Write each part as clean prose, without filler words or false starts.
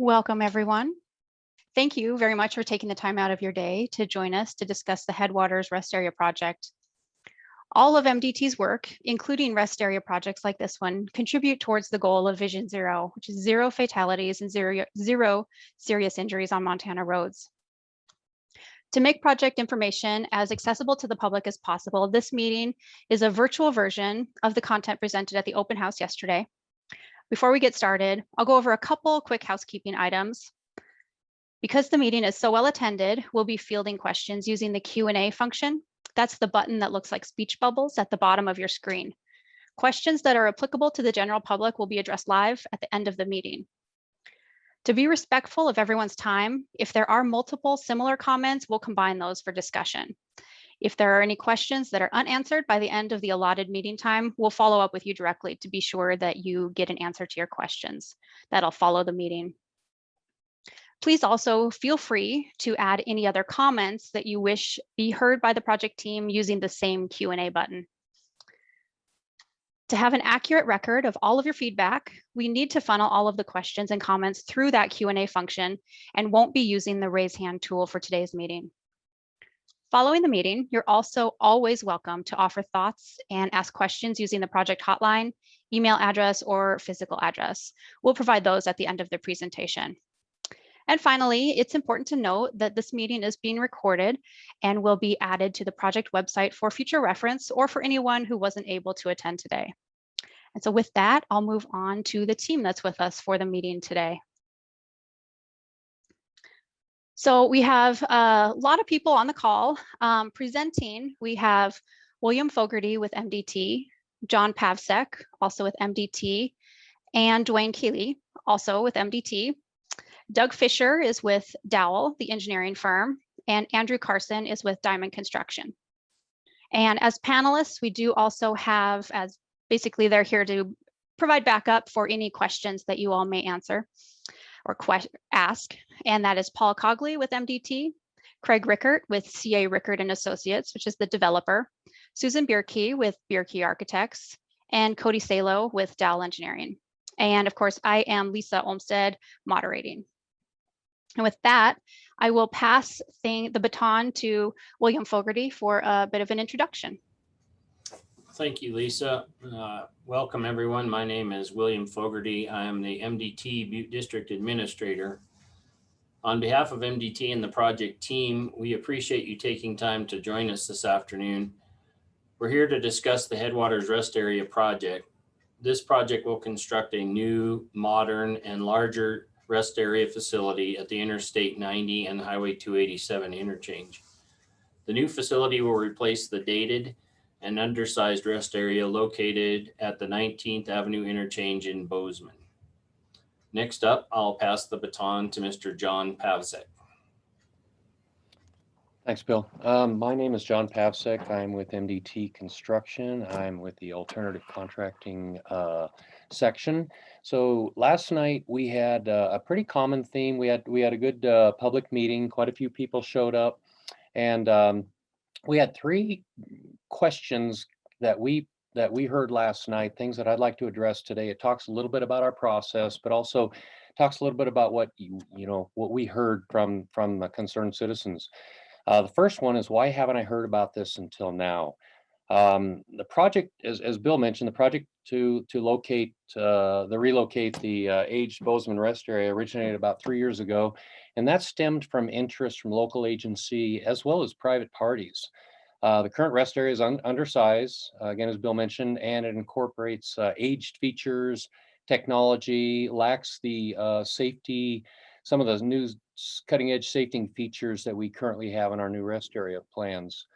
Welcome, everyone. Thank you very much for taking the time out of your day to join us to discuss the Headwaters Rest Area project. All of MDT's work, including rest area projects like this one, contribute towards the goal of Vision Zero, which is zero fatalities and zero serious injuries on Montana roads. To make project information as accessible to the public as possible, this meeting is a virtual version of the content presented at the open house yesterday. Before we get started, I'll go over a couple quick housekeeping items. Because the meeting is so well attended, we'll be fielding questions using the Q&A function. That's the button that looks like speech bubbles at the bottom of your screen. Questions that are applicable to the general public will be addressed live at the end of the meeting. To be respectful of everyone's time, if there are multiple similar comments, we'll combine those for discussion. If there are any questions that are unanswered by the end of the allotted meeting time, we'll follow up with you directly to be sure that you get an answer to your questions. That'll follow the meeting. Please also feel free to add any other comments that you wish be heard by the project team using the same Q&A button. To have an accurate record of all of your feedback, we need to funnel all of the questions and comments through that Q&A function and won't be using the raise hand tool for today's meeting. Following the meeting, you're also always welcome to offer thoughts and ask questions using the project hotline, email address, or physical address. We'll provide those at the end of the presentation. And finally, it's important to note that this meeting is being recorded and will be added to the project website for future reference or for anyone who wasn't able to attend today. And so with that, I'll move on to the team that's with us for the meeting today. So we have a lot of people on the call. Presenting, we have William Fogerty with MDT, Jon Paquette, also with MDT, and Dwayne Keeley, also with MDT. Doug Fisher is with Dowell, the engineering firm, and Andrew Carson is with Diamond Construction. And as panelists, we do also have, as basically they're here to provide backup for any questions that you all may answer or ask. And that is Paul Cogley with MDT, Craig Rickert with CA Rickert and Associates, which is the developer, Susan Bierke with Bierke Architects, and Cody Salo with Dowell Engineering. And of course, I am Lisa Olmsted moderating. And with that, I will pass the baton to William Fogerty for a bit of an introduction. Thank you, Lisa. Welcome, everyone. My name is William Fogerty. I am the MDT Butte District Administrator. On behalf of MDT and the project team, we appreciate you taking time to join us this afternoon. We're here to discuss the Headwaters Rest Area project. This project will construct a new, modern, and larger rest area facility at the Interstate 90 and Highway 287 interchange. The new facility will replace the dated and undersized rest area located at the 19th Avenue interchange in Bozeman. Next up, I'll pass the baton to Mr. Jon Paquette. Thanks, Bill. My name is Jon Paquette. I'm with MDT Construction. I'm with the Alternative Contracting section. So last night we had a pretty common theme. We had a good public meeting. Quite a few people showed up, and we had three questions that we heard last night. Things that I'd like to address today. It talks a little bit about our process, but also talks a little bit about what what we heard from the concerned citizens. The first one is, why haven't I heard about this until now? The project, as Bill mentioned, the project to relocate the aged Bozeman rest area originated about 3 years ago, and that stemmed from interest from local agency as well as private parties. The current rest area is undersized, again, as Bill mentioned, and it incorporates aged features, technology, lacks the safety, some of those new cutting edge safety features that we currently have in our new rest area plans.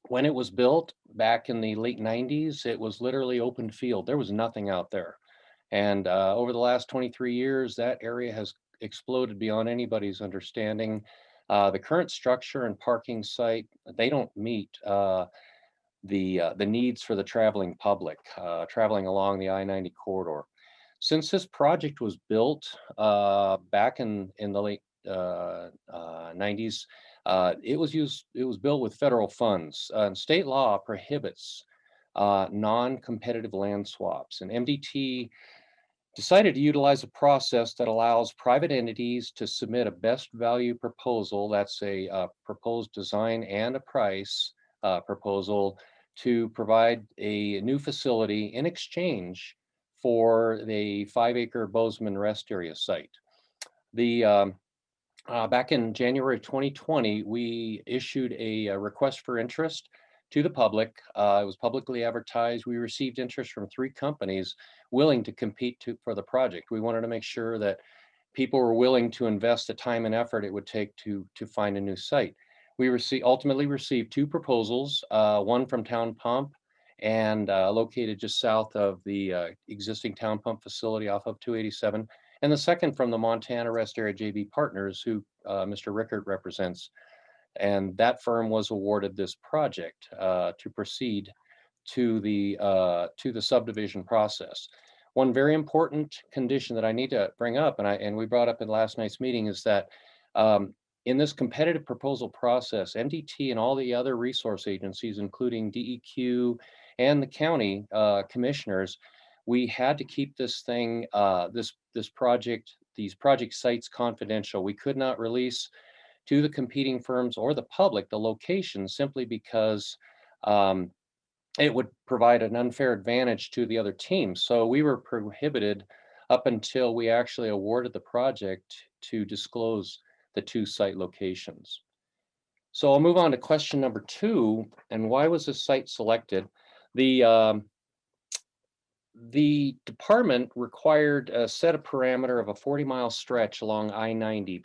When it was built back in the late 90s, it was literally open field. There was nothing out there. And over the last 23 years, that area has exploded beyond anybody's understanding. The current structure and parking site, they don't meet the needs for the traveling public, traveling along the I-90 corridor. Since this project was built back in the late 90s, it was built with federal funds. And state law prohibits non-competitive land swaps, and MDT decided to utilize a process that allows private entities to submit a best value proposal. That's a proposed design and a price proposal to provide a new facility in exchange for the 5-acre Bozeman Rest Area site. Back in January 2020, we issued a request for interest to the public. It was publicly advertised. We received interest from 3 companies willing to compete for the project. We wanted to make sure that people were willing to invest the time and effort it would take to find a new site. We ultimately received 2 proposals, one from Town Pump and located just south of the existing Town Pump facility off of 287, and the second from the Montana Rest Area JV Partners, who Mr. Rickert represents. And that firm was awarded this project to proceed to the subdivision process. One very important condition that I need to bring up, and we brought up in last night's meeting, is that in this competitive proposal process, MDT and all the other resource agencies, including DEQ and the county commissioners, we had to keep this thing, these project sites confidential. We could not release to the competing firms or the public the location, simply because it would provide an unfair advantage to the other teams. So we were prohibited up until we actually awarded the project to disclose the 2 site locations. So I'll move on to question number 2. And why was this site selected? The department required a set of parameter of a 40-mile stretch along I-90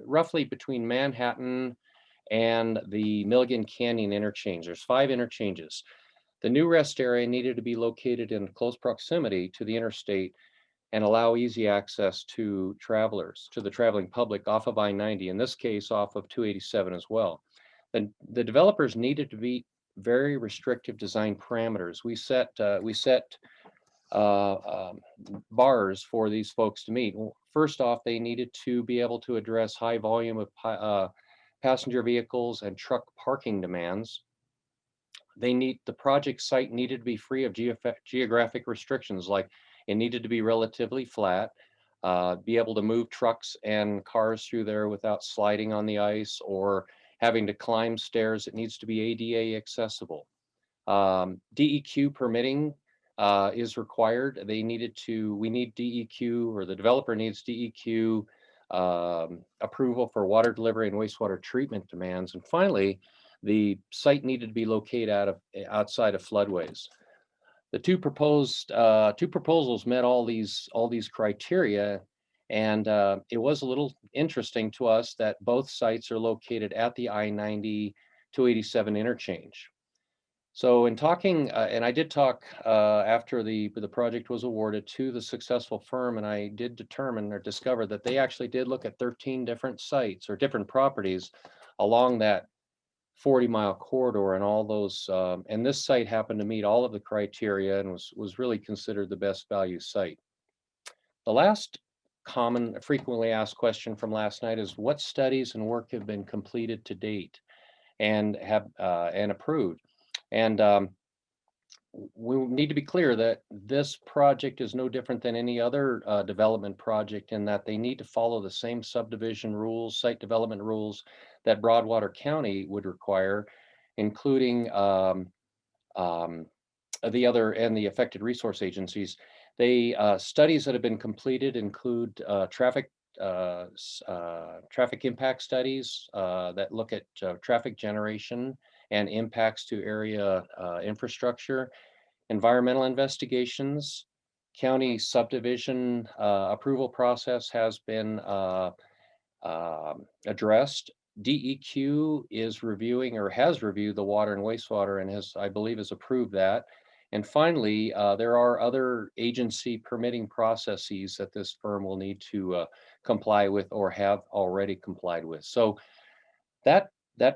roughly between Manhattan and the Milligan Canyon interchange. There's 5 interchanges. The new rest area needed to be located in close proximity to the interstate and allow easy access to travelers, to the traveling public off of I-90, in this case off of 287 as well. And the developers needed to be very restrictive design parameters. We set bars for these folks to meet. Well, first off, they needed to be able to address high volume of passenger vehicles and truck parking demands. The project site needed to be free of geographic restrictions, like it needed to be relatively flat, be able to move trucks and cars through there without sliding on the ice or having to climb stairs. It needs to be ADA accessible. DEQ permitting is required. We need DEQ, or the developer needs DEQ approval for water delivery and wastewater treatment demands. And finally, the site needed to be located outside of floodways. The 2 proposals met all these criteria. And it was a little interesting to us that both sites are located at the I-90 287 interchange. So in talking, and I did talk after the project was awarded to the successful firm, and I did determine or discover that they actually did look at 13 different sites or different properties along that 40-mile corridor, and all those, and this site happened to meet all of the criteria and was really considered the best value site. The last frequently asked question from last night is, what studies and work have been completed to date and approved? And we need to be clear that this project is no different than any other development project, in that they need to follow the same subdivision rules, site development rules that Broadwater County would require, including the affected resource agencies. Studies that have been completed include traffic impact studies that look at traffic generation and impacts to area infrastructure, environmental investigations. County subdivision approval process has been addressed. DEQ is reviewing, or has reviewed, the water and wastewater, and I believe has approved that. And finally, there are other agency permitting processes that this firm will need to comply with or have already complied with. So that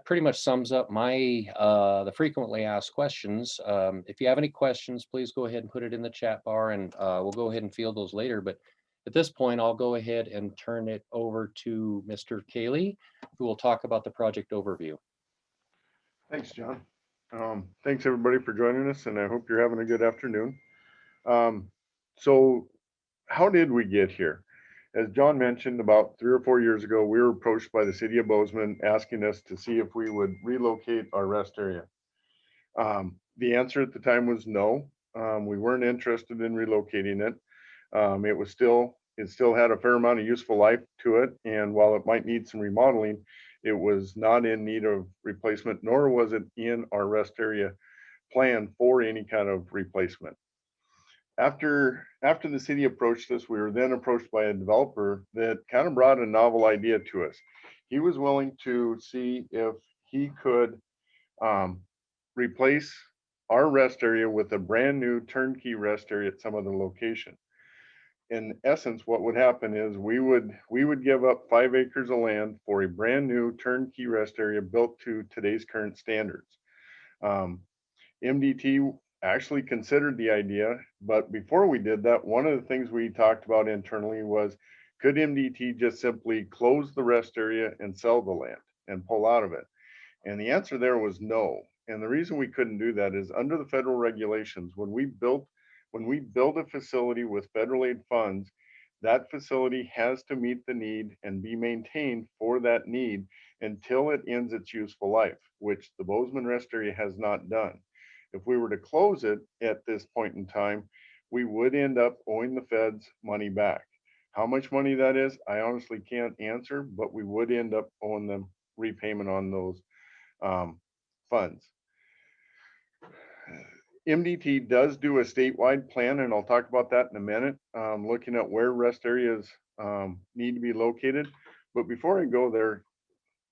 pretty much sums up the frequently asked questions. If you have any questions, please go ahead and put it in the chat bar, and we'll go ahead and field those later. But at this point, I'll go ahead and turn it over to Mr. Cayley, who will talk about the project overview. Thanks, John. Thanks everybody for joining us, and I hope you're having a good afternoon. So how did we get here? As John mentioned, about 3 or 4 years ago, we were approached by the city of Bozeman asking us to see if we would relocate our rest area. The answer at the time was no. We weren't interested in relocating it. It still had a fair amount of useful life to it. And while it might need some remodeling, it was not in need of replacement, nor was it in our rest area plan for any kind of replacement. After the city approached us, we were then approached by a developer that kind of brought a novel idea to us. He was willing to see if he could replace our rest area with a brand new turnkey rest area at some other location. In essence, what would happen is we would give up 5 acres of land for a brand new turnkey rest area built to today's current standards. MDT actually considered the idea, but before we did that, one of the things we talked about internally was, could MDT just simply close the rest area and sell the land and pull out of it? And the answer there was no. And the reason we couldn't do that is under the federal regulations, when we build a facility with federal aid funds, that facility has to meet the need and be maintained for that need until it ends its useful life, which the Bozeman rest area has not done. If we were to close it at this point in time, we would end up owing the feds money back. How much money that is, I honestly can't answer, but we would end up owing them repayment on those funds. MDT does do a statewide plan, and I'll talk about that in a minute, looking at where rest areas need to be located. But before I go there,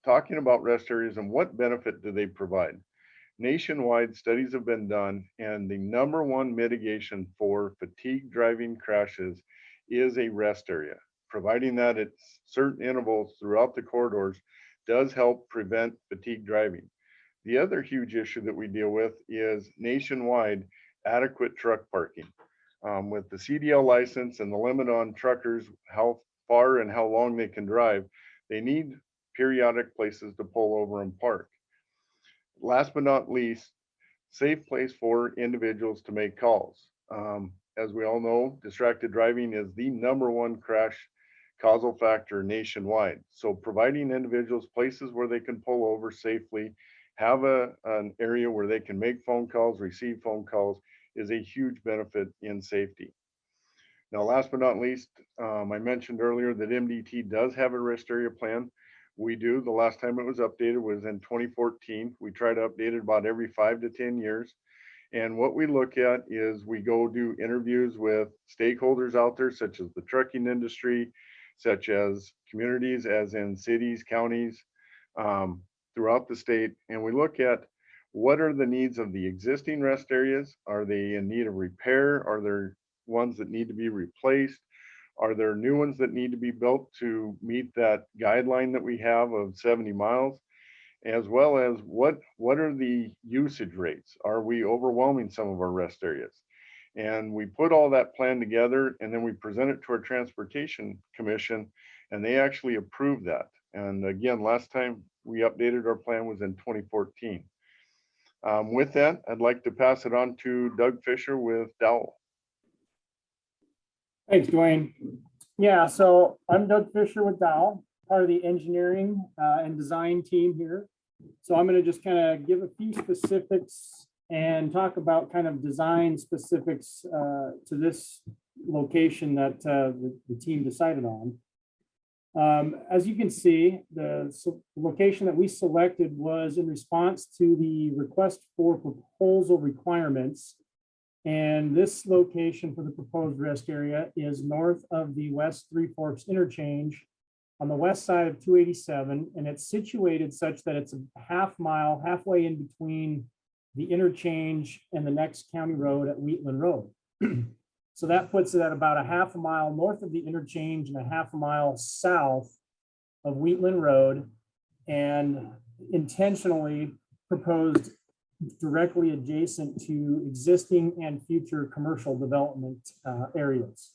talking about rest areas and what benefit do they provide? Nationwide studies have been done, and the #1 mitigation for fatigue driving crashes is a rest area. Providing that at certain intervals throughout the corridors does help prevent fatigue driving. The other huge issue that we deal with is nationwide adequate truck parking. With the CDL license and the limit on truckers, how far and how long they can drive, they need periodic places to pull over and park. Last but not least, safe place for individuals to make calls. As we all know, distracted driving is the #1 crash causal factor nationwide. So providing individuals places where they can pull over safely, have an area where they can make phone calls, receive phone calls, is a huge benefit in safety. Now, last but not least, I mentioned earlier that MDT does have a rest area plan. We do. The last time it was updated was in 2014. We try to update it about every 5 to 10 years. And what we look at is we go do interviews with stakeholders out there, such as the trucking industry, such as communities, as in cities, counties, throughout the state. And we look at what are the needs of the existing rest areas? Are they in need of repair? Are there ones that need to be replaced? Are there new ones that need to be built to meet that guideline that we have of 70 miles? As well as what are the usage rates? Are we overwhelming some of our rest areas? And we put all that plan together, and then we present it to our Transportation Commission, and they actually approve that. And again, last time we updated our plan was in 2014. With that, I'd like to pass it on to Doug Fisher with Dowell. Thanks, Dwayne. Yeah, so I'm Doug Fisher with Dowell, part of the engineering and design team here. So I'm going to just kind of give a few specifics and talk about kind of design specifics to this location that the team decided on. As you can see, the location that we selected was in response to the request for proposal requirements. And this location for the proposed rest area is north of the West Three Forks interchange on the west side of 287. And it's situated such that it's a half mile, halfway in between the interchange and the next county road at Wheatland Road. So that puts it at about a half a mile north of the interchange and a half a mile south of Wheatland Road, and intentionally proposed directly adjacent to existing and future commercial development areas.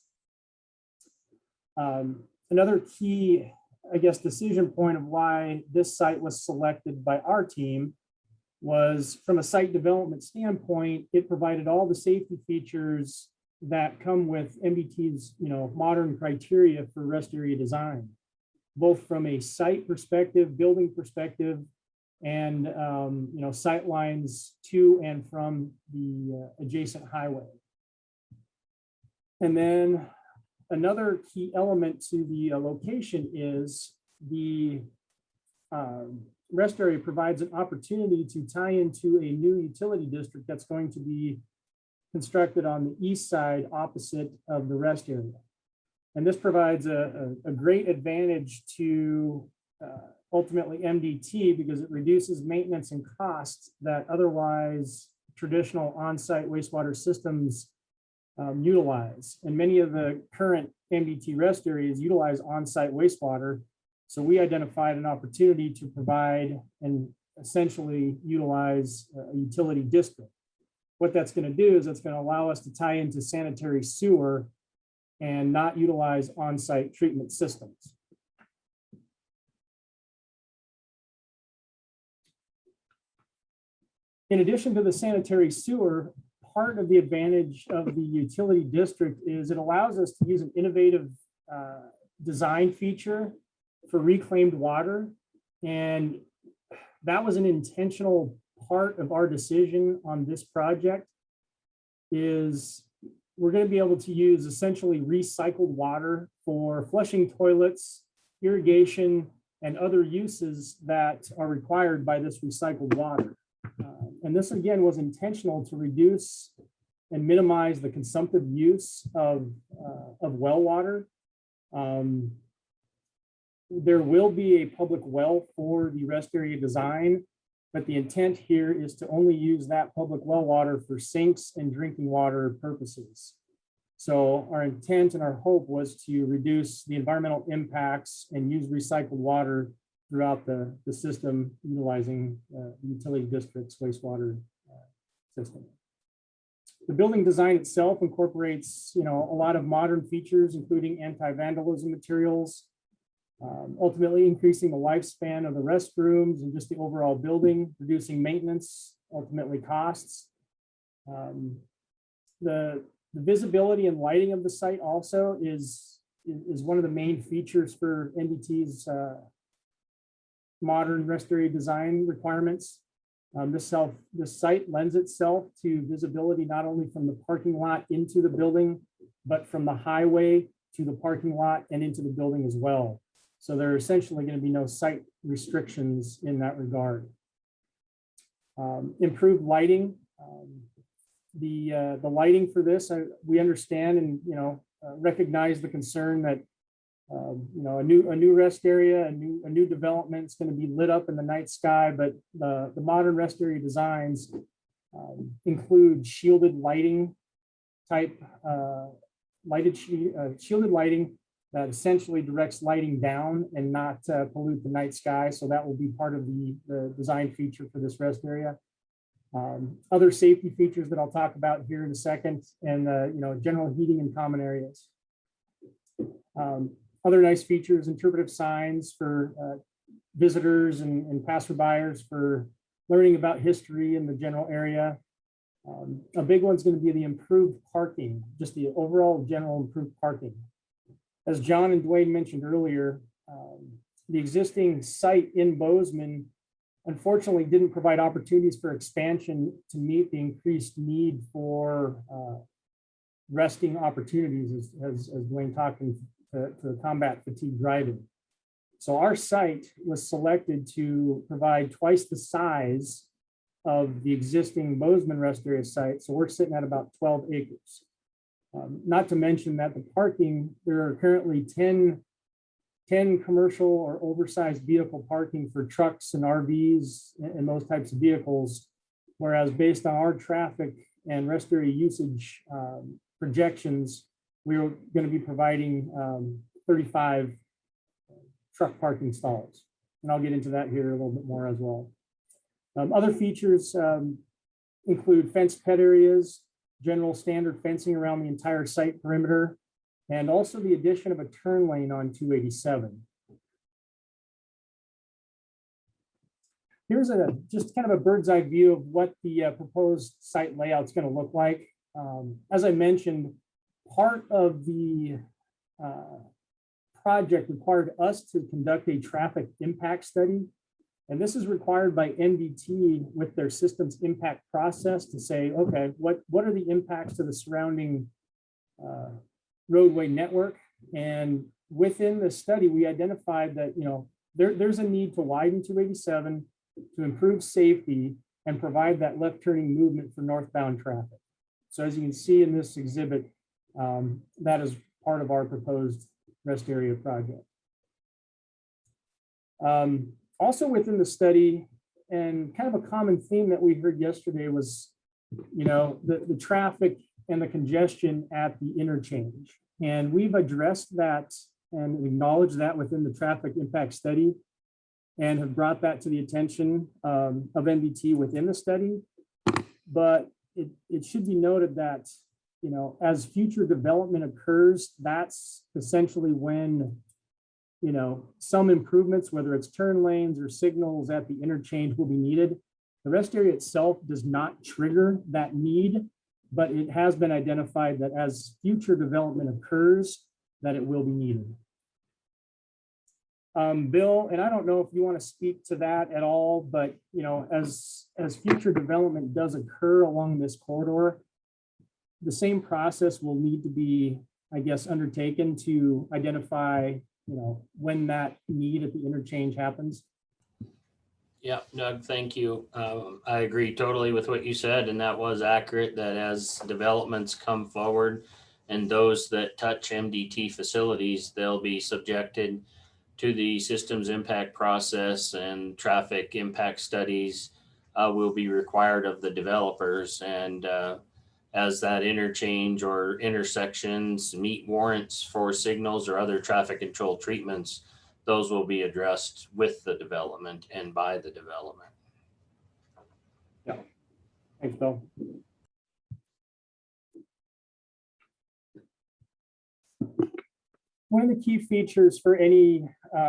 Another key, I guess, decision point of why this site was selected by our team was from a site development standpoint. It provided all the safety features that come with MDT's, modern criteria for rest area design, both from a site perspective, building perspective, and, sight lines to and from the adjacent highway. And then another key element to the location is the rest area provides an opportunity to tie into a new utility district that's going to be constructed on the east side opposite of the rest area. And this provides a great advantage to ultimately MDT because it reduces maintenance and costs that otherwise traditional on-site wastewater systems utilize. And many of the current MDT rest areas utilize on-site wastewater. So we identified an opportunity to provide and essentially utilize a utility district. What that's going to do is it's going to allow us to tie into sanitary sewer and not utilize on-site treatment systems. In addition to the sanitary sewer, part of the advantage of the utility district is it allows us to use an innovative design feature for reclaimed water. And that was an intentional part of our decision on this project is we're going to be able to use essentially recycled water for flushing toilets, irrigation, and other uses that are required by this recycled water. And this again was intentional to reduce and minimize the consumptive use of well water. There will be a public well for the rest area design, but the intent here is to only use that public well water for sinks and drinking water purposes. So our intent and our hope was to reduce the environmental impacts and use recycled water throughout the system utilizing the utility district's wastewater system. The building design itself incorporates, a lot of modern features, including anti-vandalism materials, ultimately increasing the lifespan of the restrooms and just the overall building, reducing maintenance, ultimately costs. The visibility and lighting of the site also is one of the main features for NDT's modern rest area design requirements. This site lends itself to visibility not only from the parking lot into the building, but from the highway to the parking lot and into the building as well. So there are essentially going to be no site restrictions in that regard. Improved lighting. The lighting for this, we understand and recognize the concern that a new rest area, a new development is going to be lit up in the night sky, but the modern rest area designs include shielded lighting type, shielded lighting that essentially directs lighting down and not pollute the night sky. So that will be part of the design feature for this rest area. Other safety features that I'll talk about here in a second, and general heating in common areas. Other nice features, interpretive signs for visitors and passerbyers for learning about history in the general area. A big one's going to be the improved parking, just the overall general improved parking. As John and Dwayne mentioned earlier, the existing site in Bozeman unfortunately didn't provide opportunities for expansion to meet the increased need for resting opportunities, as Dwayne talked to combat fatigue driving. So our site was selected to provide twice the size of the existing Bozeman rest area site. So we're sitting at about 12 acres. Not to mention that the parking, there are currently 10 commercial or oversized vehicle parking for trucks and RVs and those types of vehicles. Whereas based on our traffic and rest area usage projections, we are going to be providing 35 truck parking stalls. And I'll get into that here a little bit more as well. Other features include fenced pet areas, general standard fencing around the entire site perimeter, and also the addition of a turn lane on 287. Here's just kind of a bird's eye view of what the proposed site layout is going to look like. As I mentioned, part of the project required us to conduct a traffic impact study. And this is required by NDT with their systems impact process to say, okay, what are the impacts to the surrounding roadway network? And within the study, we identified that, you know, there's a need to widen 287 to improve safety and provide that left turning movement for northbound traffic. So as you can see in this exhibit, that is part of our proposed rest area project. Also within the study, and kind of a common theme that we heard yesterday was, you know, the traffic and the congestion at the interchange. And we've addressed that and acknowledged that within the traffic impact study and have brought that to the attention of MDT within the study. But it should be noted that, you know, as future development occurs, that's essentially when, you know, some improvements, whether it's turn lanes or signals at the interchange, will be needed. The rest area itself does not trigger that need, but it has been identified that as future development occurs, that it will be needed. Bill, and I don't know if you want to speak to that at all, but, you know, as future development does occur along this corridor, the same process will need to be, I guess, undertaken to identify, you know, when that need at the interchange happens. Yeah, Doug, thank you. I agree totally with what you said, and that was accurate, that as developments come forward and those that touch MDT facilities, they'll be subjected to the systems impact process, and traffic impact studies will be required of the developers. And as that interchange or intersections meet warrants for signals or other traffic control treatments, those will be addressed with the development and by the development. Yeah, thanks, Bill. One of the key features for any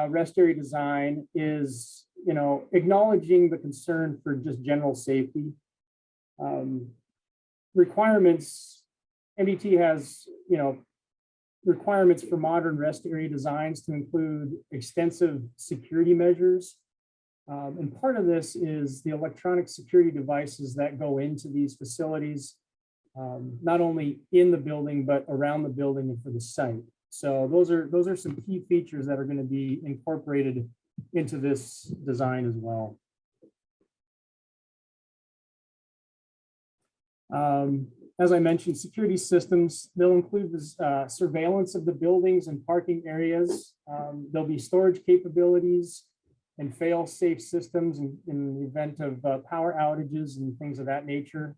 rest area design is, you know, acknowledging the concern for just general safety. Requirements, MDT has, you know, requirements for modern rest area designs to include extensive security measures. And part of this is the electronic security devices that go into these facilities, not only in the building, but around the building and for the site. So those are some key features that are going to be incorporated into this design as well. As I mentioned, security systems, they'll include this, surveillance of the buildings and parking areas. There'll be storage capabilities and fail-safe systems in the event of power outages and things of that nature.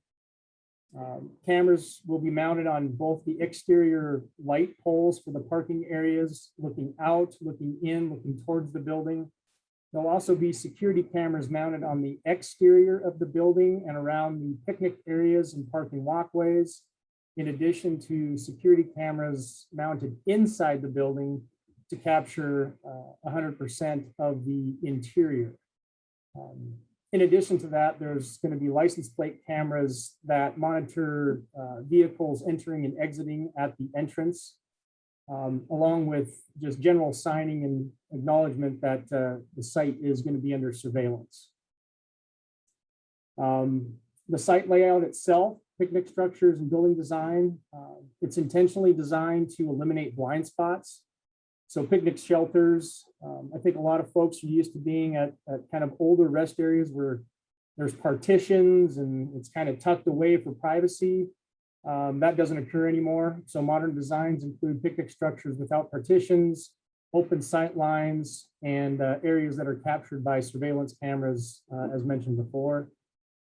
Cameras will be mounted on both the exterior light poles for the parking areas, looking out, looking in, looking towards the building. There'll also be security cameras mounted on the exterior of the building and around the picnic areas and parking walkways, in addition to security cameras mounted inside the building to capture 100% of the interior. In addition to that, there's going to be license plate cameras that monitor vehicles entering and exiting at the entrance, along with just general signing and acknowledgement that the site is going to be under surveillance. The site layout itself, picnic structures and building design, it's intentionally designed to eliminate blind spots. So picnic shelters, I think a lot of folks are used to being at kind of older rest areas where there's partitions and it's kind of tucked away for privacy. That doesn't occur anymore. So modern designs include picnic structures without partitions, open sight lines, and areas that are captured by surveillance cameras, as mentioned before.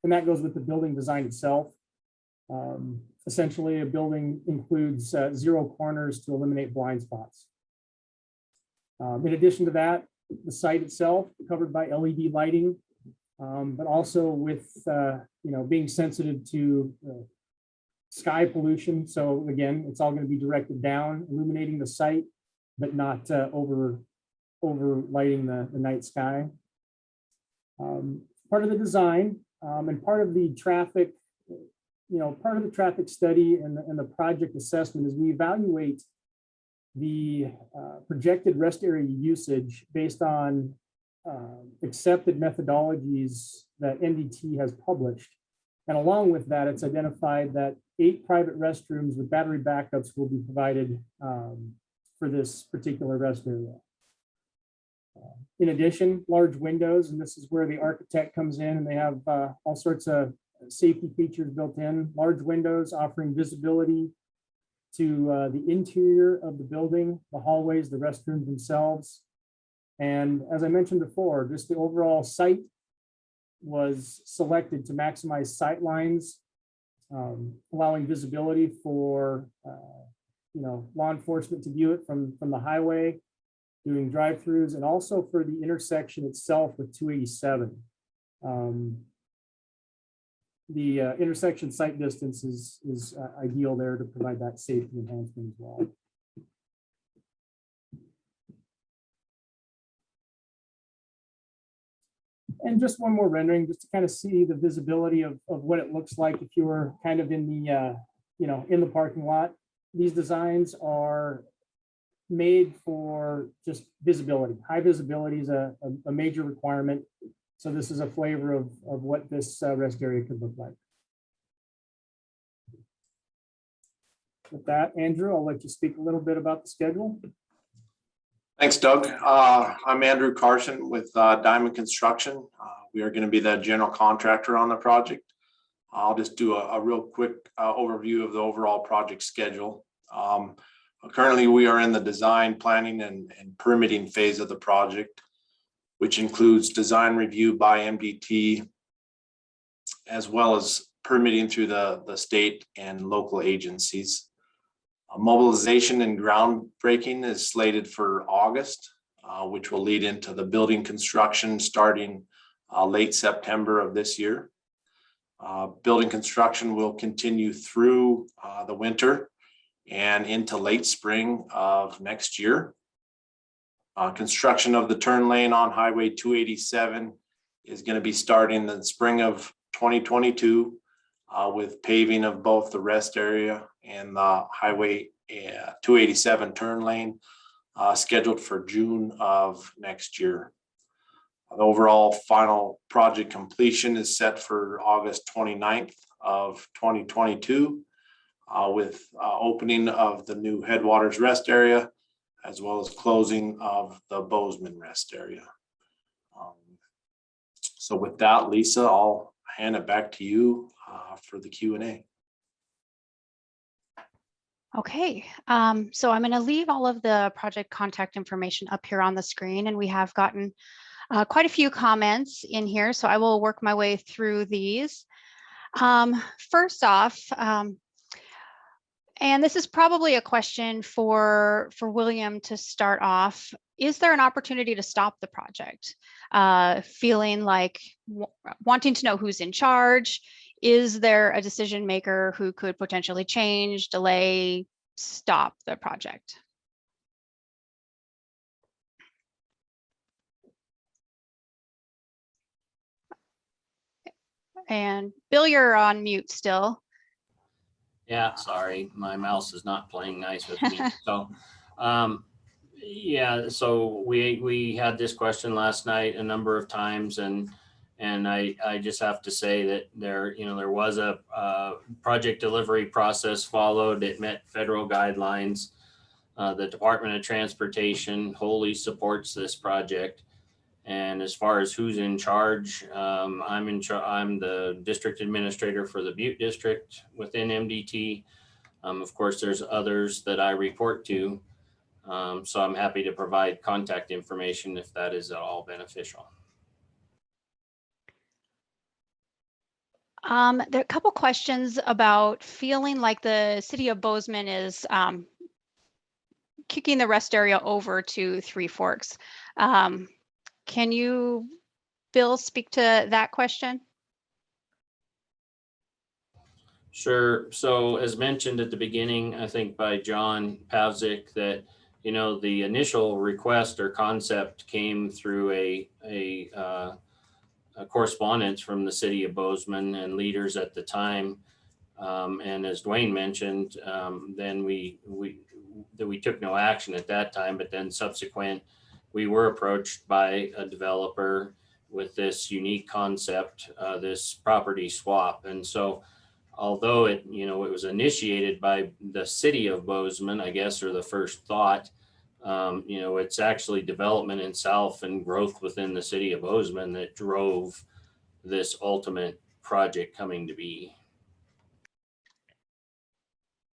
And that goes with the building design itself. Essentially, a building includes 0 corners to eliminate blind spots. In addition to that, the site itself covered by LED lighting, but also with you know, being sensitive to sky pollution. So again, it's all going to be directed down, illuminating the site, but not over lighting the night sky. Part of the design and part of the traffic part of the traffic study and the project assessment is we evaluate the projected rest area usage based on accepted methodologies that MDT has published. And along with that, it's identified that 8 private restrooms with battery backups will be provided for this particular rest area. In addition, large windows, and this is where the architect comes in, and they have all sorts of safety features built in. Large windows offering visibility to the interior of the building, the hallways, the restrooms themselves. And as I mentioned before, just the overall site was selected to maximize sight lines, allowing visibility for law enforcement to view it from the highway, doing drive-throughs, and also for the intersection itself with 287. The intersection site distance is ideal there to provide that safety enhancement as well. And just one more rendering, just to kind of see the visibility of what it looks like if you were kind of in the in the parking lot. These designs are made for just visibility. High visibility is a major requirement. So this is a flavor of what this rest area could look like. With that, Andrew, I'll let you speak a little bit about the schedule. Thanks, Doug. I'm Andrew Carson with Diamond Construction. We are going to be the general contractor on the project. I'll just do a real quick overview of the overall project schedule. Currently, we are in the design, planning, and permitting phase of the project, which includes design review by MDT, as well as permitting through the state and local agencies. Mobilization and groundbreaking is slated for August, which will lead into the building construction starting late September of this year. Building construction will continue through the winter and into late spring of next year. Construction of the turn lane on Highway 287 is going to be starting in the spring of 2022 with paving of both the rest area and the Highway 287 turn lane scheduled for June of next year. The overall final project completion is set for August 29th of 2022 with opening of the new Headwaters Rest Area, as well as closing of the Bozeman Rest Area. So with that, Lisa, I'll hand it back to you for the Q&A. Okay, so I'm going to leave all of the project contact information up here on the screen, and we have gotten quite a few comments in here, so I will work my way through these. First off, and this is probably a question for William to start off. Is there an opportunity to stop the project? Feeling like wanting to know who's in charge? Is there a decision maker who could potentially change, delay, stop the project? And Bill, you're on mute still. Yeah, sorry, my mouse is not playing nice with me. So, yeah, so we had this question last night a number of times, and I just have to say that there was a project delivery process followed. It met federal guidelines. The Department of Transportation wholly supports this project. And as far as who's in charge, I'm the district administrator for the Butte district within MDT. Of course, there's others that I report to. So I'm happy to provide contact information if that is at all beneficial. There are a couple questions about feeling like the city of Bozeman is kicking the rest area over to Three Forks. Can you, Bill, speak to that question? Sure. So as mentioned at the beginning, I think by Jon Paquette, that the initial request or concept came through a correspondence from the city of Bozeman and leaders at the time And as Dwayne mentioned, then we took no action at that time, but then subsequent, we were approached by a developer with this unique concept, this property swap. And so although it was initiated by the city of Bozeman, I guess, or the first thought, it's actually development itself and growth within the city of Bozeman that drove this ultimate project coming to be.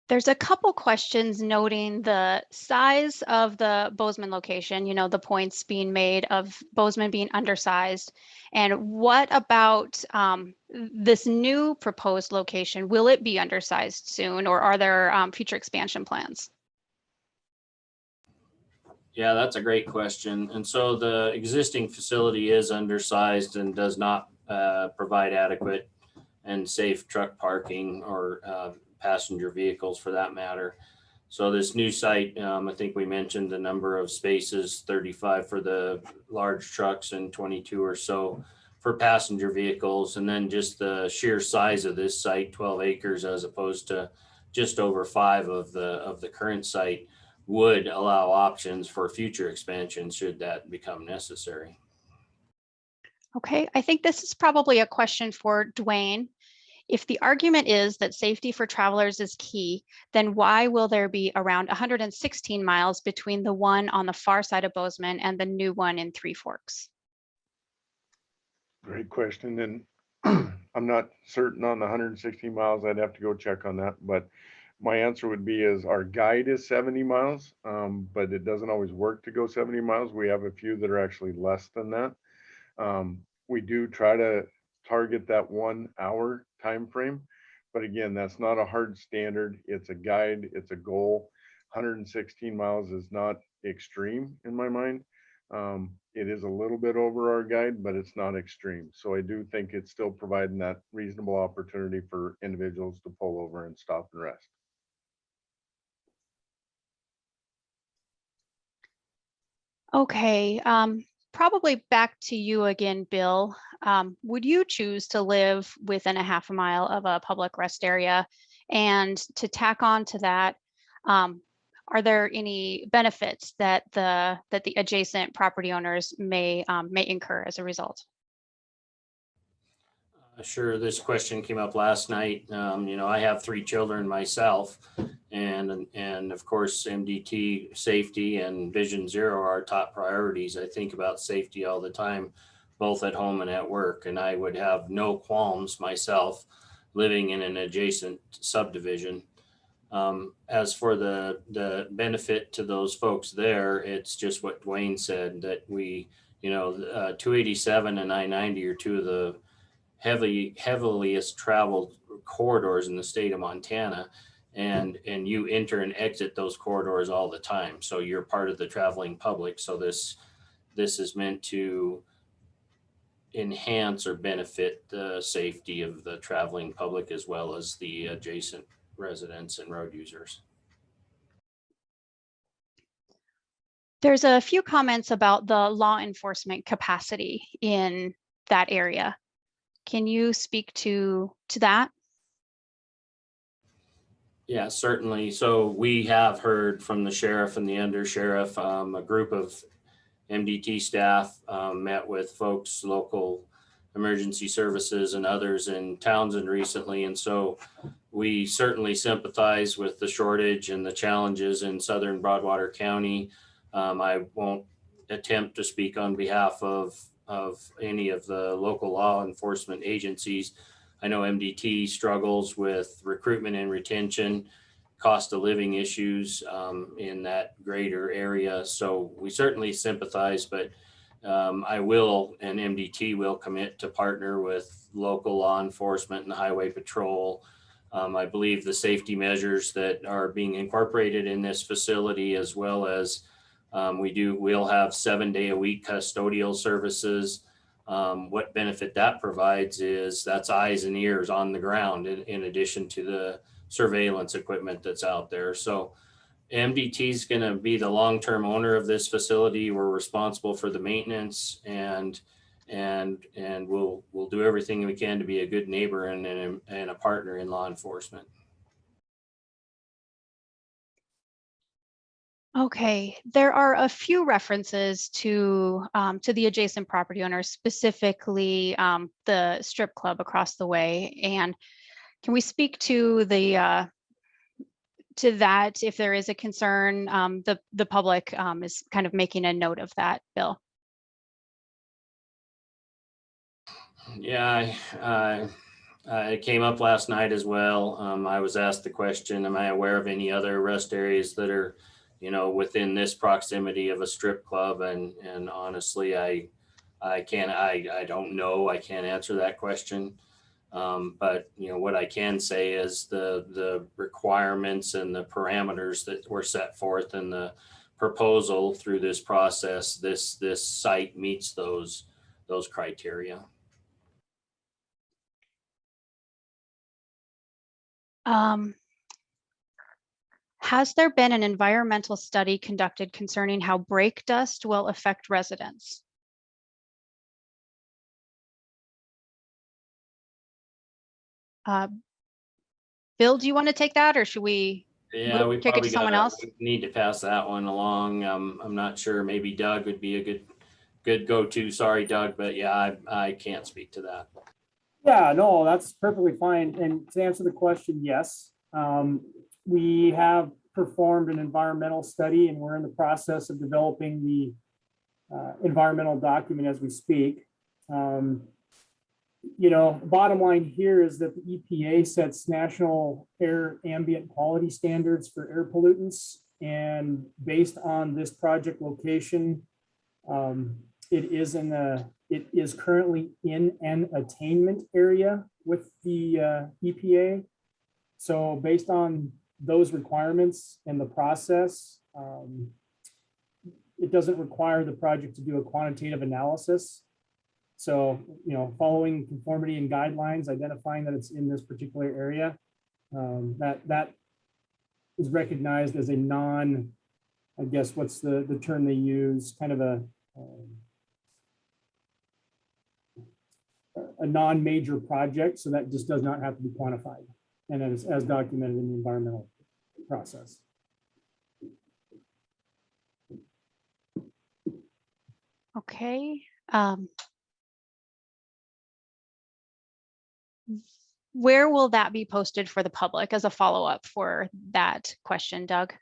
There's a couple questions noting the size of the Bozeman location, the points being made of Bozeman being undersized. And what about this new proposed location? Will it be undersized soon, or are there future expansion plans? Yeah, that's a great question. And so the existing facility is undersized and does not provide adequate and safe truck parking or passenger vehicles for that matter. So this new site, I think we mentioned the number of spaces, 35 for the large trucks and 22 or so for passenger vehicles. And then just the sheer size of this site, 12 acres, as opposed to just over 5 of the current site, would allow options for future expansion should that become necessary. Okay, I think this is probably a question for Dwayne. If the argument is that safety for travelers is key, then why will there be around 116 miles between the one on the far side of Bozeman and the new one in Three Forks? Great question. And I'm not certain on the 160 miles. I'd have to go check on that. But my answer would be is our guide is 70 miles, but it doesn't always work to go 70 miles. We have a few that are actually less than that. We do try to target that 1 hour time frame, but again, that's not a hard standard. It's a guide, it's a goal. 116 miles is not extreme in my mind. It is a little bit over our guide, but it's not extreme. So I do think it's still providing that reasonable opportunity for individuals to pull over and stop and rest. Okay, probably back to you again, Bill. Would you choose to live within a half a mile of a public rest area? And to tack on to that, are there any benefits that the adjacent property owners may incur as a result? Sure, this question came up last night. I have 3 children myself, and of course, MDT safety and Vision Zero are our top priorities. I think about safety all the time, both at home and at work, and I would have no qualms myself living in an adjacent subdivision. As for the benefit to those folks there, it's just what Dwayne said, that we, 287 and I-90 are 2 of the heaviliest traveled corridors in the state of Montana, and you enter and exit those corridors all the time. So you're part of the traveling public. So this is meant to enhance or benefit the safety of the traveling public as well as the adjacent residents and road users. There's a few comments about the law enforcement capacity in that area. Can you speak to that? Yeah, certainly. So we have heard from the sheriff and the undersheriff. A group of MDT staff met with folks, local emergency services and others in Townsend recently. And so we certainly sympathize with the shortage and the challenges in southern Broadwater County. I won't attempt to speak on behalf of any of the local law enforcement agencies. I know MDT struggles with recruitment and retention, cost of living issues in that greater area. So we certainly sympathize, but I will, and MDT will commit to partner with local law enforcement and the highway patrol. I believe the safety measures that are being incorporated in this facility, as well as we'll have 7-day-a-week custodial services. What benefit that provides is that's eyes and ears on the ground in addition to the surveillance equipment that's out there. So MDT is going to be the long-term owner of this facility. We're responsible for the maintenance and and we'll do everything we can to be a good neighbor and a partner in law enforcement. Okay, there are a few references to the adjacent property owners, specifically the strip club across the way. And can we speak to the to that if there is a concern? The public is kind of making a note of that, Bill. Yeah, it came up last night as well. I was asked the question, am I aware of any other rest areas that are, you know, within this proximity of a strip club? And honestly, I don't know. I can't answer that question. But you know, what I can say is the requirements and the parameters that were set forth in the proposal through this process, this site meets those criteria. Has there been an environmental study conducted concerning how brake dust will affect residents? Bill, do you want to take that, or should we Yeah, we kick it probably to someone else? need to pass that one along. I'm not sure. Maybe Doug would be a good go-to. Sorry, Doug, but yeah, I can't speak to that. Yeah, no, that's perfectly fine. And to answer the question, yes. We have performed an environmental study and we're in the process of developing the environmental document as we speak. You know, bottom line here is that the EPA sets national air ambient quality standards for air pollutants. And based on this project location, it is currently in an attainment area with the EPA. So based on those requirements and the process, it doesn't require the project to do a quantitative analysis. So, you know, following conformity and guidelines, identifying that it's in this particular area, that is recognized as a non, I guess, what's the term they use, kind of a non-major project. So that just does not have to be quantified. And as documented in the environmental process. Okay. Where will that be posted for the public as a follow-up for that question, Doug?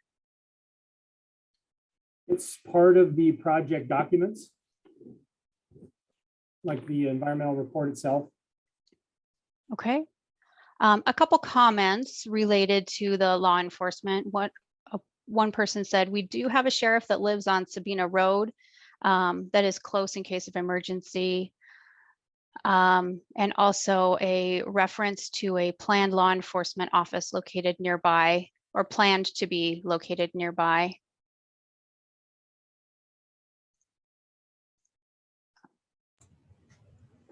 It's part of the project documents, like the environmental report itself. Okay. A couple comments related to the law enforcement. One person said, we do have a sheriff that lives on Sabina Road that is close in case of emergency. And also a reference to a planned law enforcement office located nearby or planned to be located nearby.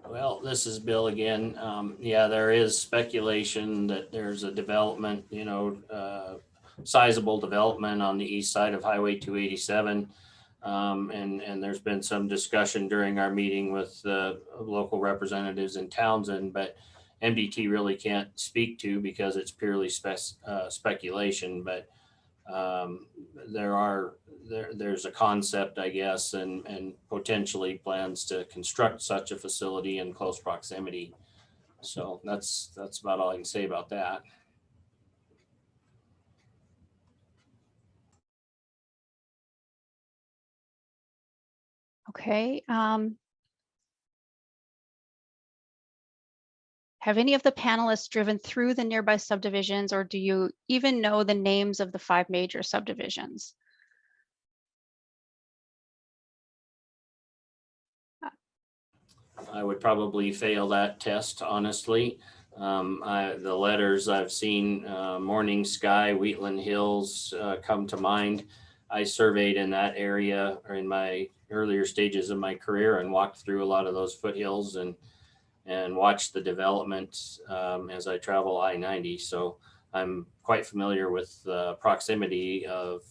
Well, this is Bill again. Yeah, there is speculation that there's a development, you know, sizable development on the east side of Highway 287. And there's been some discussion during our meeting with the local representatives in Townsend, but MDT really can't speak to because it's purely speculation. But there's a concept, I guess, and potentially plans to construct such a facility in close proximity. So that's about all I can say about that. Okay. Have any of the panelists driven through the nearby subdivisions, or do you even know the names of the 5 major subdivisions? I would probably fail that test, honestly. The letters I've seen, Morning Sky, Wheatland Hills come to mind. I surveyed in that area or in my earlier stages of my career and walked through a lot of those foothills and watched the development as I travel I-90. So I'm quite familiar with the proximity of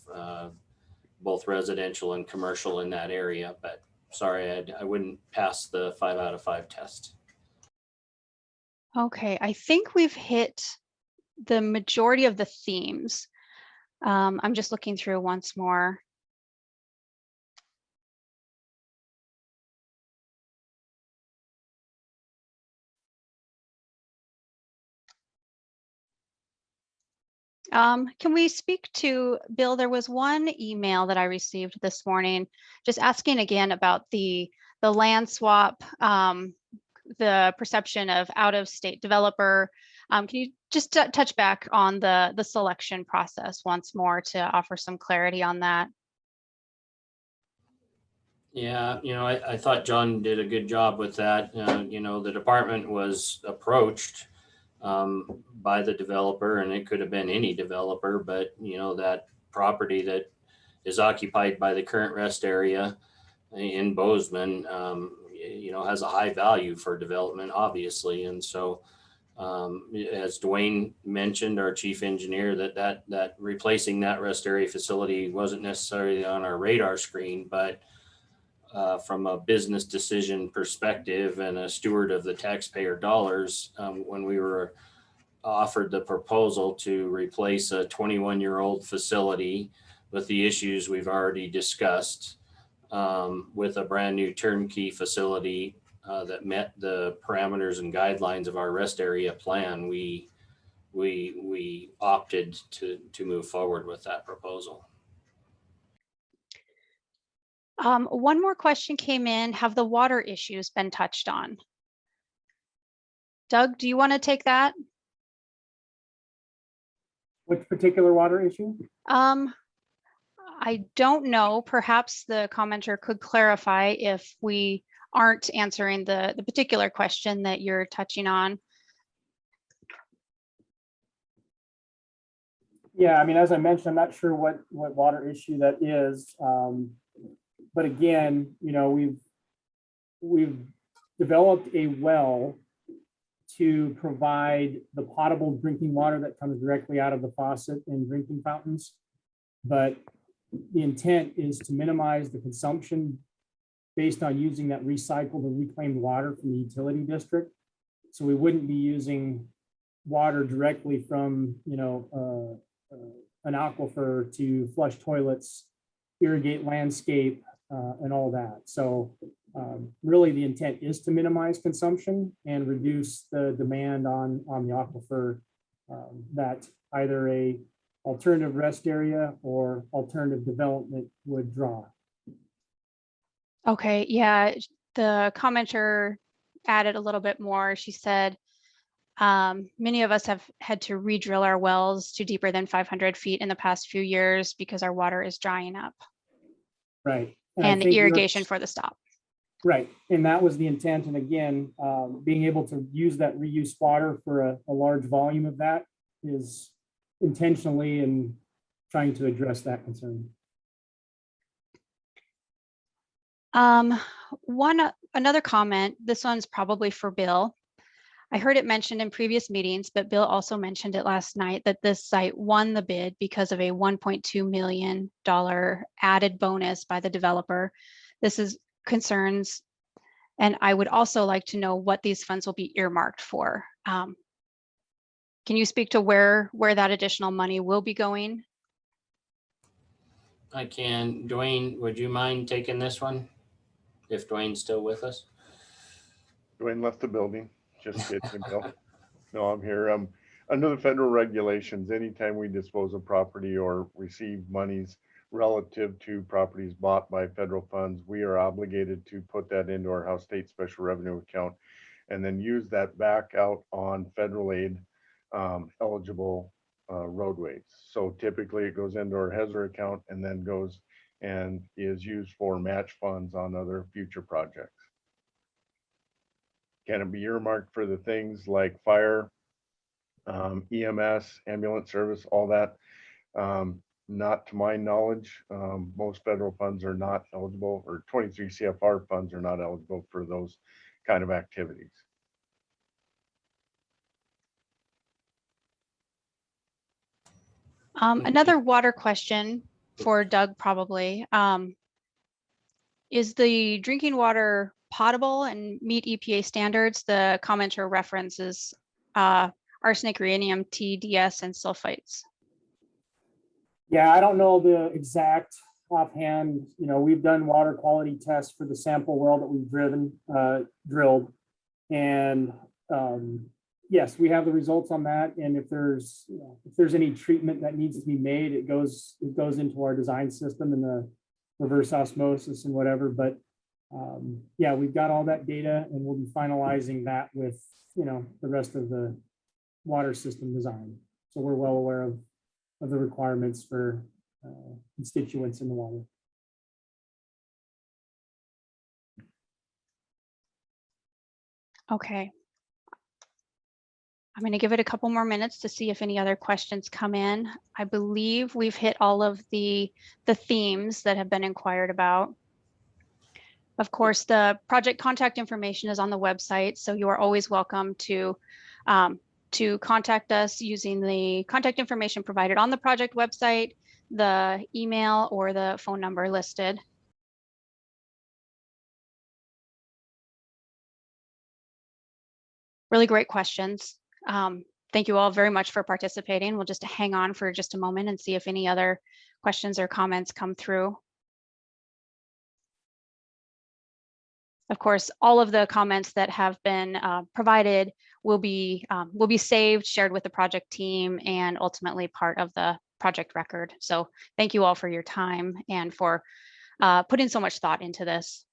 both residential and commercial in that area, but sorry, I wouldn't pass the 5 out of 5 test. Okay, I think we've hit the majority of the themes. I'm just looking through once more. Can we speak to, Bill, there was one email that I received this morning, just asking again about the land swap, the perception of out-of-state developer. Can you just touch back on the selection process once more to offer some clarity on that? Yeah, I thought John did a good job with that. The department was approached by the developer, and it could have been any developer, but that property that is occupied by the current rest area in Bozeman, has a high value for development, obviously. And so, as Dwayne mentioned, our chief engineer, that replacing that rest area facility wasn't necessarily on our radar screen, but from a business decision perspective and a steward of the taxpayer dollars, when we were offered the proposal to replace a 21-year-old facility with the issues we've already discussed, with a brand new turnkey facility that met the parameters and guidelines of our rest area plan, we opted to move forward with that proposal. One more question came in. Have the water issues been touched on? Doug, do you want to take that? Which particular water issue? I don't know. Perhaps the commenter could clarify if we aren't answering the particular question that you're touching on. Yeah, I mean, as I mentioned, I'm not sure what water issue that is. But again, we've developed a well to provide the potable drinking water that comes directly out of the faucet and drinking fountains. But the intent is to minimize the consumption based on using that recycled and reclaimed water from the utility district. So we wouldn't be using water directly from, an aquifer to flush toilets, irrigate landscape, and all that. So really the intent is to minimize consumption and reduce the demand on the aquifer that either a alternative rest area or alternative development would draw. Okay, yeah, the commenter added a little bit more. She said, many of us have had to re-drill our wells to deeper than 500 feet in the past few years because our water is drying up. Right. And the irrigation for the stop. Right, and that was the intent. And again, being able to use that reuse water for a large volume of that is intentionally and trying to address that concern. Another comment, this one's probably for Bill. I heard it mentioned in previous meetings, but Bill also mentioned it last night that this site won the bid because of a $1.2 million added bonus by the developer. This is concerns, and I would also like to know what these funds will be earmarked for. Can you speak to where that additional money will be going? I can. Dwayne, would you mind taking this one? If Dwayne's still with us. Dwayne left the building. Just kidding, Bill. No, I'm here. Under the federal regulations, anytime we dispose of property or receive monies relative to properties bought by federal funds, we are obligated to put that into our House State Special Revenue account and then use that back out on federal aid eligible roadways. So typically it goes into our HESR account and then goes and is used for match funds on other future projects. Can it be earmarked for the things like fire, EMS, ambulance service, all that? Not to my knowledge. Most federal funds are not eligible, or 23 CFR funds are not eligible for those kind of activities. Another water question for Doug, probably. Is the drinking water potable and meet EPA standards? The commenter references arsenic, rhenium, TDS, and sulfites. Yeah, I don't know the exact offhand. You know, we've done water quality tests for the sample well that we've drilled. And yes, we have the results on that. And if there's any treatment that needs to be made, it goes into our design system and the reverse osmosis and whatever. But yeah, we've got all that data, and we'll be finalizing that with, you know, the rest of the water system design. So we're well aware of the requirements for constituents in the water. Okay. I'm going to give it a couple more minutes to see if any other questions come in. I believe we've hit all of the themes that have been inquired about. Of course, the project contact information is on the website, so you are always welcome to contact us using the contact information provided on the project website, the email, or the phone number listed. Really great questions. Thank you all very much for participating. We'll just hang on for just a moment and see if any other questions or comments come through. Of course, all of the comments that have been provided will be saved, shared with the project team, and ultimately part of the project record. So thank you all for your time and for putting so much thought into this.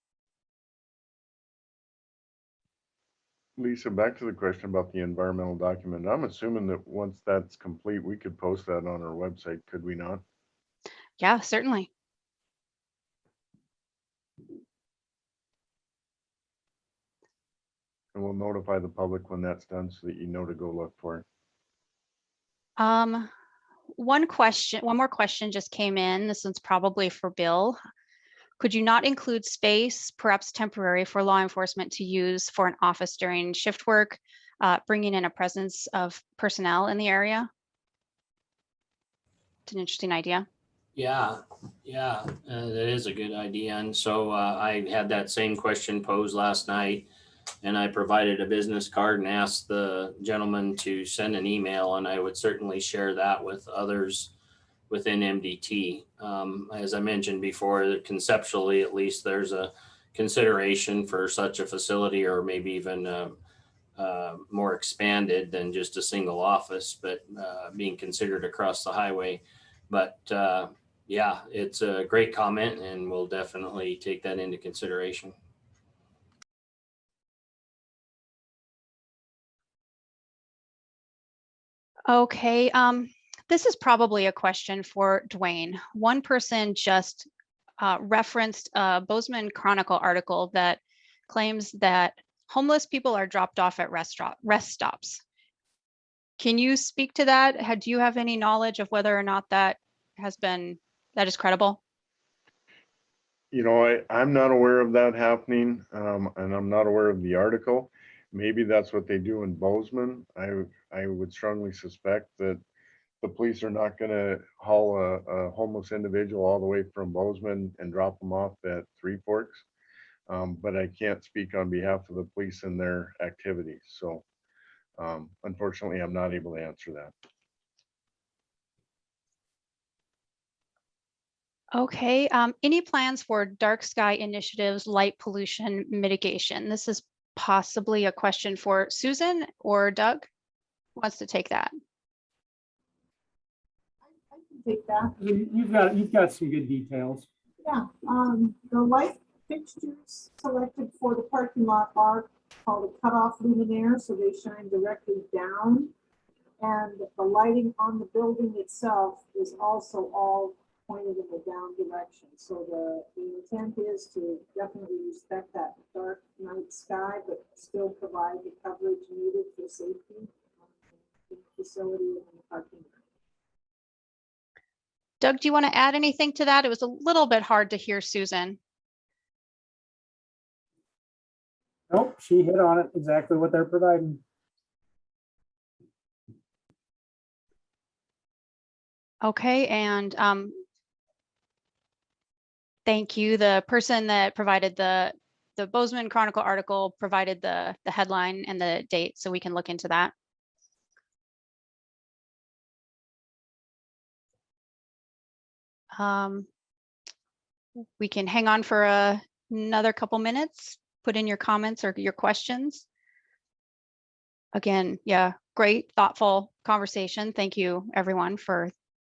Lisa, back to the question about the environmental document. I'm assuming that once that's complete, we could post that on our website, could we not? Yeah, certainly. And we'll notify the public when that's done so that you know to go look for it. One more question just came in. This one's probably for Bill. Could you not include space, perhaps temporary, for law enforcement to use for an office during shift work, bringing in a presence of personnel in the area? It's an interesting idea. Yeah, that is a good idea. And so I had that same question posed last night, and I provided a business card and asked the gentleman to send an email, and I would certainly share that with others within MDT. As I mentioned before, conceptually, at least, there's a consideration for such a facility, or maybe even more expanded than just a single office, but being considered across the highway. But yeah, it's a great comment, and we'll definitely take that into consideration. Okay, this is probably a question for Dwayne. One person just referenced a Bozeman Chronicle article that claims that homeless people are dropped off at rest stops. Can you speak to that? Do you have any knowledge of whether or not that is credible? You know, I'm not aware of that happening, and I'm not aware of the article. Maybe that's what they do in Bozeman. I would strongly suspect that the police are not going to haul a homeless individual all the way from Bozeman and drop them off at Three Forks. But I can't speak on behalf of the police and their activities. So unfortunately, I'm not able to answer that. Okay, any plans for dark sky initiatives, light pollution mitigation? This is possibly a question for Susan or Doug. Who wants to take that? I can take that. You've got some good details. Yeah, the light fixtures selected for the parking lot are called a cutoff luminaire, so they shine directly down. And the lighting on the building itself is also all pointed in the down direction. So the intent is to definitely respect that dark night sky, but still provide the coverage needed for safety in the facility and in the parking lot. Doug, do you want to add anything to that? It was a little bit hard to hear Susan. Nope, she hit on it, exactly what they're providing. Okay, and Thank you. The person that provided the Bozeman Chronicle article provided the headline and the date, so we can look into that. We can hang on for another couple minutes, put in your comments or your questions. Again, yeah, great, thoughtful conversation. Thank you, everyone, for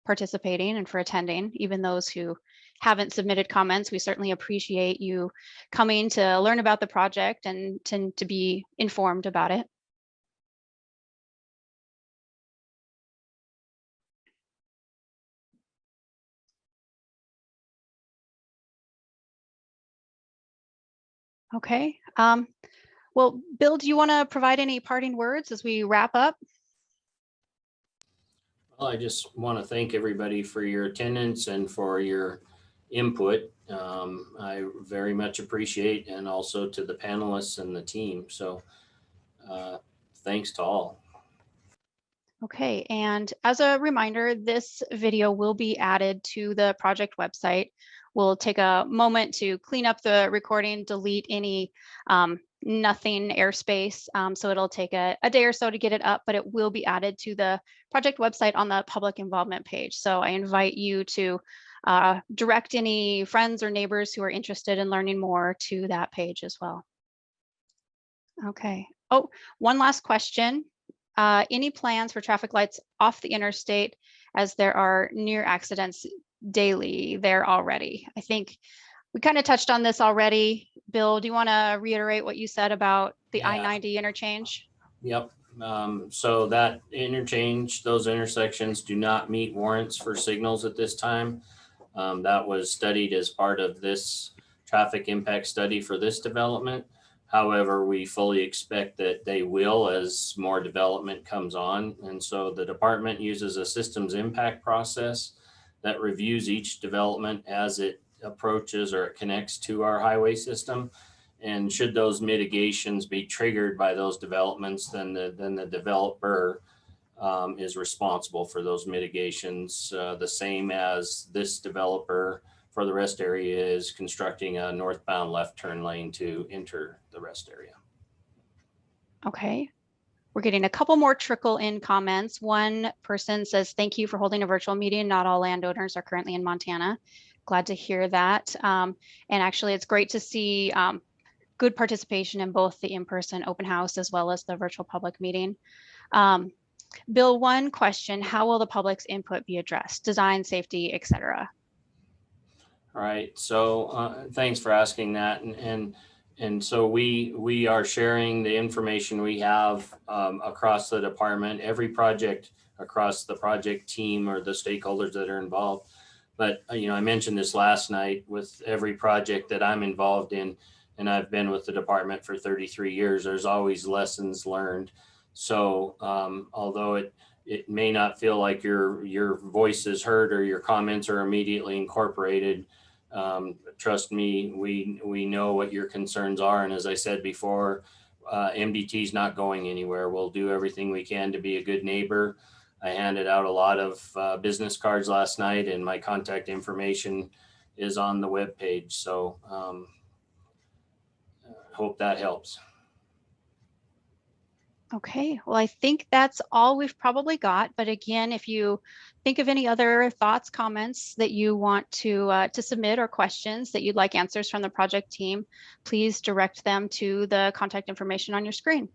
participating and for attending. Even those who haven't submitted comments, we certainly appreciate you coming to learn about the project and to be informed about it. Okay. Well, Bill, do you want to provide any parting words as we wrap up? Well, I just want to thank everybody for your attendance and for your input. I very much appreciate, and also to the panelists and the team. So thanks to all. Okay, and as a reminder, this video will be added to the project website. We'll take a moment to clean up the recording, delete any nothing airspace. So it'll take a day or so to get it up, but it will be added to the project website on the public involvement page. So I invite you to direct any friends or neighbors who are interested in learning more to that page as well. Okay. Oh, one last question. Any plans for traffic lights off the interstate, as there are near accidents daily there already? I think we kind of touched on this already. Bill, do you want to reiterate what you said about the Yeah. I-90 interchange? Yep. So that interchange, those intersections do not meet warrants for signals at this time. That was studied as part of this traffic impact study for this development. However, we fully expect that they will as more development comes on. And so the department uses a systems impact process that reviews each development as it approaches or it connects to our highway system. And should those mitigations be triggered by those developments, then the developer is responsible for those mitigations, the same as this developer for the rest area is constructing a northbound left turn lane to enter the rest area. Okay. We're getting a couple more trickle in comments. One person says, thank you for holding a virtual meeting. Not all landowners are currently in Montana. Glad to hear that. And actually, it's great to see good participation in both the in-person open house as well as the virtual public meeting. Bill, one question: how will the public's input be addressed? Design, safety, etc. All right, so thanks for asking that. And so we are sharing the information we have across the department, every project across the project team or the stakeholders that are involved. But I mentioned this last night, with every project that I'm involved in, and I've been with the department for 33 years, there's always lessons learned. So although it may not feel like your voice is heard or your comments are immediately incorporated, trust me, we know what your concerns are. And as I said before, MDT is not going anywhere. We'll do everything we can to be a good neighbor. I handed out a lot of business cards last night, and my contact information is on the webpage. So hope that helps. Okay, well, I think that's all we've probably got. But again, if you think of any other thoughts, comments that you want to submit, or questions that you'd like answers from the project team, please direct them to the contact information on your screen.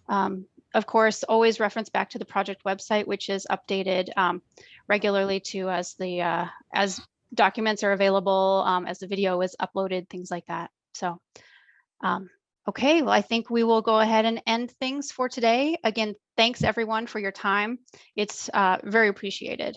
Of course, always reference back to the project website, which is updated regularly too, as documents are available, as the video is uploaded, things like that. So. Okay, well, I think we will go ahead and end things for today. Again, thanks everyone for your time. It's very appreciated.